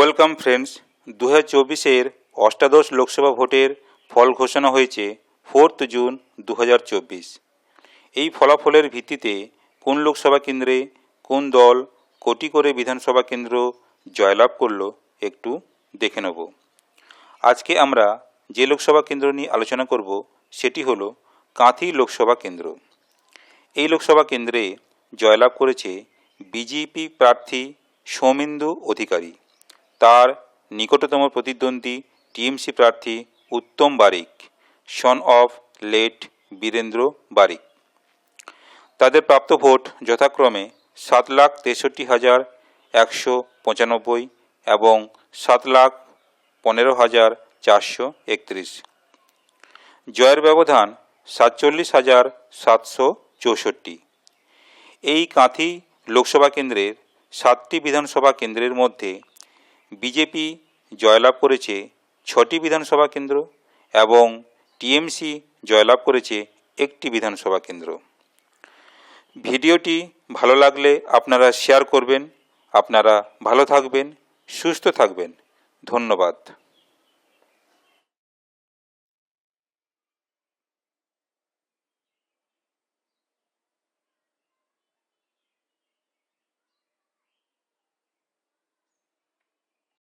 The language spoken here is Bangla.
ওয়েলকাম ফ্রেন্ডস, 2024-এর অষ্টাদশ লোকসভা ভোটের ফল ঘোষণা হয়েছে 4 জুন 2024। এই ফলাফলের ভিত্তিতে কোন লোকসভা কেন্দ্রে কোন দল কোটি করে বিধানসভা কেন্দ্র জয়লাভ করলো একটু দেখে নেব। আজকে আমরা যে লোকসভা কেন্দ্র নিয়ে আলোচনা করব সেটি হলো কাঁথি লোকসভা কেন্দ্র। এই লোকসভা কেন্দ্রে জয়লাভ করেছে বিজেপি প্রার্থী সৌমেন্দু অধিকারী। তার নিকটতম প্রতিদ্বন্দ্বী টিএমসি প্রার্থী উত্তম বারিক, সন অফ লেট বীরেন্দ্র বারিক। তাদের প্রাপ্ত ভোট যথাক্রমে 7,63,195 এবং 7,15,431। জয়ের ব্যবধান 47,764। এই কাঁথি লোকসভা কেন্দ্রের 7টি বিধানসভা কেন্দ্রের মধ্যে বিজেপি জয়লাভ করেছে 6টি বিধানসভা কেন্দ্র এবং টিএমসি জয়লাভ করেছে 1টি বিধানসভা কেন্দ্র। ভিডিওটি ভালো লাগলে আপনারা শেয়ার করবেন। আপনারা ভালো থাকবেন, সুস্থ থাকবেন। ধন্যবাদ।